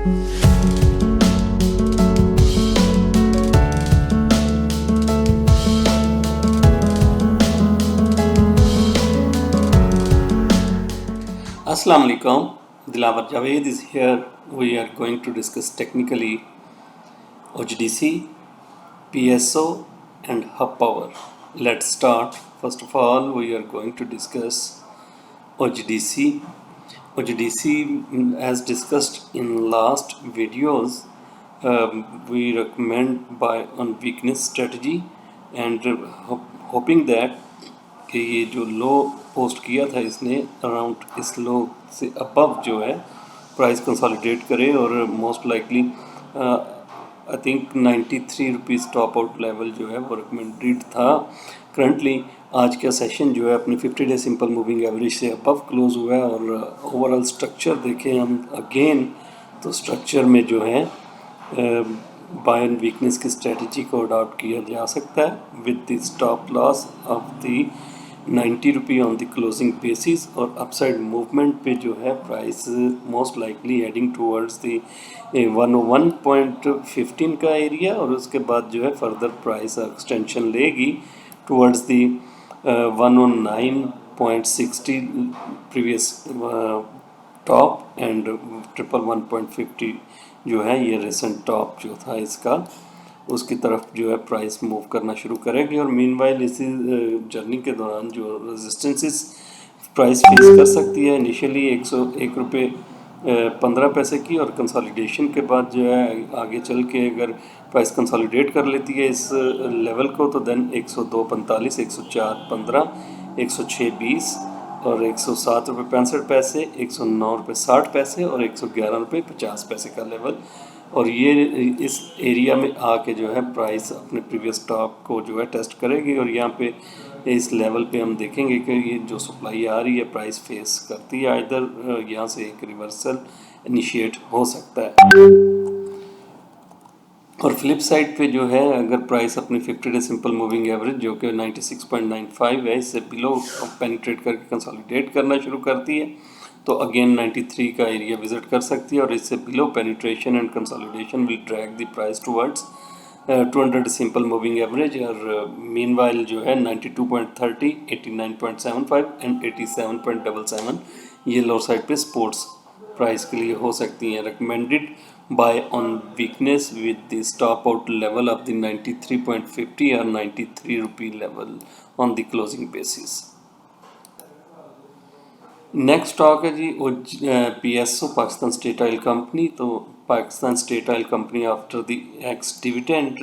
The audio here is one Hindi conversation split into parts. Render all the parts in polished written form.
Assalamu alaikum. Dilawar Javed is here. We are going to discuss technically OGDC, PSO, and hub power. Let's start. First of all, we are going to discuss OGDC. OGDC, as discussed in last videos, we recommend buy on weakness strategy and hoping that कि ये जो लो पोस्ट किया था इसने अराउंड इस लो से अबव जो है प्राइस कंसोलिडेट करे और most likely I think 93 rupees top out level जो है वो रिकमेंडेड था। करंटली आज का सेशन जो है अपनी 50 डे सिंपल मूविंग एवरेज से अबव क्लोज हुआ है और ओवरऑल स्ट्रक्चर देखें हम अगेन तो स्ट्रक्चर में जो है बाय एंड वीकनेस की स्ट्रेटजी को अडॉप्ट किया जा सकता है with the stop loss of the 90 rupee on the closing basis और अपसाइड मूवमेंट पे जो है price most likely heading towards the 101.15 का एरिया और उसके बाद जो है फर्दर प्राइस एक्सटेंशन लेगी towards the 109.60 previous top and 111.50 जो है ये रिसेंट टॉप जो था इसका उसकी तरफ जो है प्राइस मूव करना शुरू करेगी और मीनवाइल इसी जर्नी के दौरान जो रेजिस्टेंसेस प्राइस फेस कर सकती है इनिशियली 101 रुपये 15 पैसे की और कंसोलिडेशन के बाद जो है आगे चल के अगर प्राइस कंसोलिडेट कर लेती है इस लेवल को तो देन 102.45 104.15 106.20 और 107 रुपये 65 पैसे 109 रुपये 60 पैसे और 111 रुपये 50 पैसे का लेवल और ये इस एरिया में आके जो है प्राइस अपने प्रीवियस टॉप को जो है टेस्ट करेगी और यहाँ पे इस लेवल पे हम देखेंगे कि ये जो सप्लाई आ रही है प्राइस फेस करती है इधर यहाँ से एक रिवर्सल इनिशिएट हो सकता है और फ्लिप साइड पे जो है अगर प्राइस अपनी 50 डे सिंपल मूविंग एवरेज जो कि 96.95 है इससे बिलो पेनिट्रेट करके कंसोलिडेट करना शुरू करती है तो अगेन 93 का एरिया विजिट कर सकती है और इससे below penetration and consolidation will drag the price towards 200 simple moving average और मीनवाइल जो है 92.30 89.75 एंड 87.77 ये लोअर साइड पे स्पोर्ट्स प्राइस के लिए हो सकती हैं recommended buy on weakness with the stop out level of the 93.50 और 93 rupee level on the closing basis. Next stock है जी PSO Pakistan state oil company. तो Pakistan state oil company after the x dividend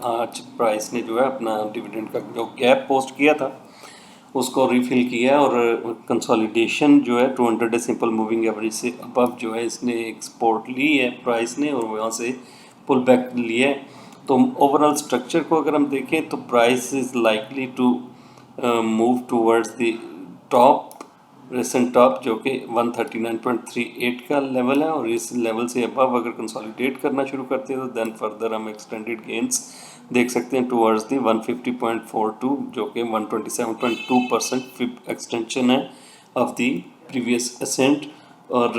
आज प्राइस ने जो है अपना डिविडेंड का जो गैप पोस्ट किया था उसको रिफिल किया और कंसोलिडेशन जो है 200 डे सिंपल मूविंग एवरेज से अबव जो है इसने एक्सपोर्ट ली है प्राइस ने और वहाँ से पुल बैक लिया है। तो ओवरऑल स्ट्रक्चर को अगर हम देखें तो price is likely to move towards the top recent top जो कि 139.38 का लेवल है और इस लेवल से अबव अगर कंसोलिडेट करना शुरू करते हैं तो देन फर्दर हम एक्सटेंडेड गेंस देख सकते हैं टुवर्ड्स दी 150.42 जो कि 127.2% एक्सटेंशन है ऑफ दी प्रीवियस असेंट और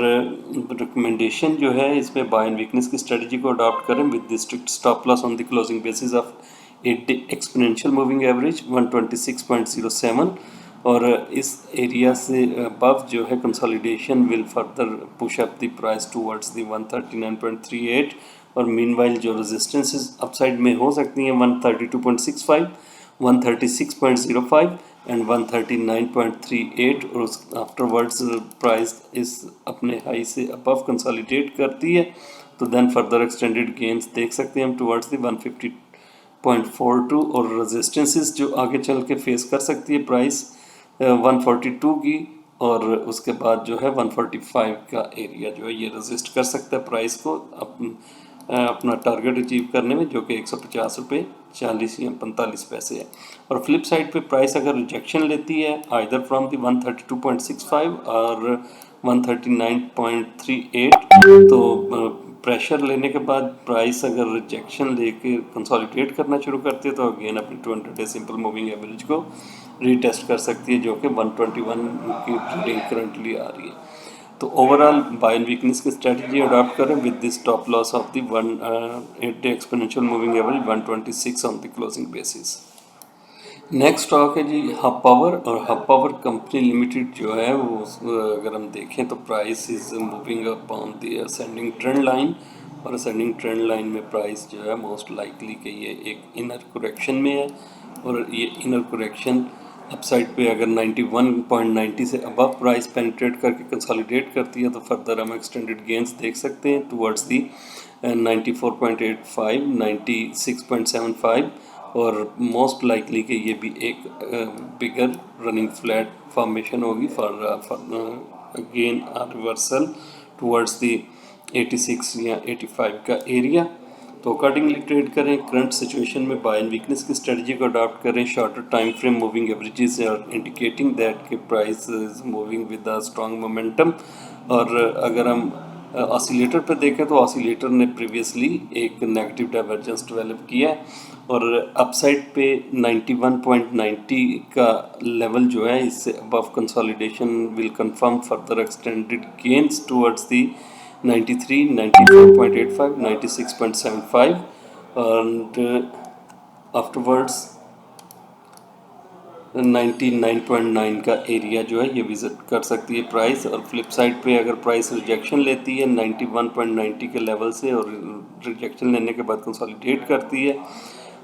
रिकमेंडेशन जो है इसमें बाय एंड वीकनेस की स्ट्रेटजी को अडॉप्ट करें with the strict stop loss on the closing basis of 8 day exponential moving average 126.07 और इस एरिया से अबव जो है consolidation will further push up the price towards the 139.38 और मीनवाइल जो रेजिस्टेंसेस अपसाइड में हो सकती हैं 132.65 136.05 एंड 139.38 और आफ्टरवर्ड्स प्राइस इस अपने हाई से अबव कंसोलिडेट करती है तो देन फर्दर एक्सटेंडेड गेंस देख सकते हैं हम टुवर्ड्स द 150.42 और रेजिस्टेंसेस जो आगे चल के फेस कर सकती है प्राइस 142 की और उसके बाद जो है 145 का एरिया जो है ये रेजिस्ट कर सकता है प्राइस को अपना टारगेट अचीव करने में जो कि 150 रुपये 40 या 45 पैसे है। और फ्लिप साइड पे प्राइस अगर रिजेक्शन लेती है आइदर फ्रॉम दी 132.65 और 139.38 तो प्रेशर लेने के बाद प्राइस अगर रिजेक्शन लेके कंसोलिडेट करना शुरू करती है तो अगेन अपनी 200 डे सिंपल मूविंग एवरेज को रीटेस्ट कर सकती है जो कि 121 की ट्रेडिंग करंटली आ रही है। तो ओवरऑल बाय एंड वीकनेस की स्ट्रेटजी अडॉप्ट करें with this stop loss of the 8 day exponential moving average 126 on the closing basis. Next stock है जी हब पावर, और हब पावर कंपनी लिमिटेड जो है वो अगर हम देखें तो price is moving up on the ascending trend line, और असेंडिंग ट्रेंड लाइन में प्राइस जो है मोस्ट लाइकली कि ये एक इनर करेक्शन में है, और ये इनर करेक्शन अपसाइड पे अगर 91.90 से अबव प्राइस पेनिट्रेट करके कंसोलिडेट करती है तो फर्दर हम एक्सटेंडेड गेंस देख सकते हैं टुवर्ड्स दी 94.85, 96.75, और मोस्ट लाइकली कि ये भी एक बिगर रनिंग फ्लैट फॉर्मेशन होगी for again reversal towards the 86 या 85 का एरिया। तो अकॉर्डिंगली ट्रेड करें। करंट सिचुएशन में बाय एंड वीकनेस की स्ट्रेटजी को अडॉप्ट करें। Shorter time frame moving averages are indicating that कि price is moving with a strong momentum. और अगर हम ऑसिलेटर पर देखें तो ऑसिलेटर ने प्रीवियसली एक नेगेटिव डाइवर्जेंस डेवलप किया है, और अपसाइड पे 91.90 का लेवल जो है इससे above consolidation will confirm further extended gains towards the 93, 94.85, 96.75, and afterwards 99.9 का एरिया जो है ये विजिट कर सकती है प्राइस। और फ्लिप साइड पे अगर प्राइस रिजेक्शन लेती है 91.90 के लेवल से और रिजेक्शन लेने के बाद कंसोलिडेट करती है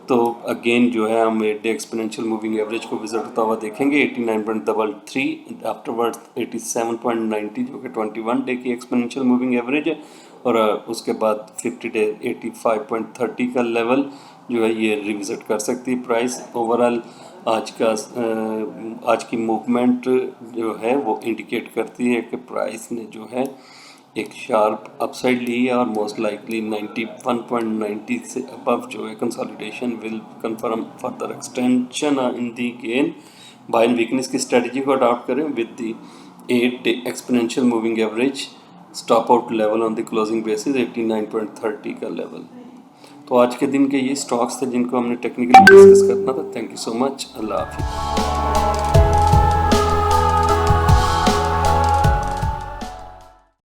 तो अगेन जो है हम 8 डे एक्सपोनेंशियल मूविंग एवरेज को विजिट होता हुआ देखेंगे 89.33, आफ्टरवर्ड्स 87.90 जो कि 21 डे की एक्सपोनेंशियल मूविंग एवरेज है, और उसके बाद 50 डे 85.30 का लेवल जो है ये रिविजिट कर सकती है प्राइस। ओवरऑल आज की मूवमेंट जो है वो इंडिकेट करती है कि प्राइस ने जो है एक शार्प अपसाइड ली है, और मोस्ट लाइकली 91.90 से अबव जो है consolidation will confirm further extension in the gain. Buy and weakness की स्ट्रेटजी को अडॉप्ट करें with the 8 day exponential moving average stop out level on the closing basis 89.30 का लेवल। तो आज के दिन के ये स्टॉक्स थे जिनको हमने टेक्निकली डिस्कस करना था। Thank you so much. अल्लाह हाफिज़।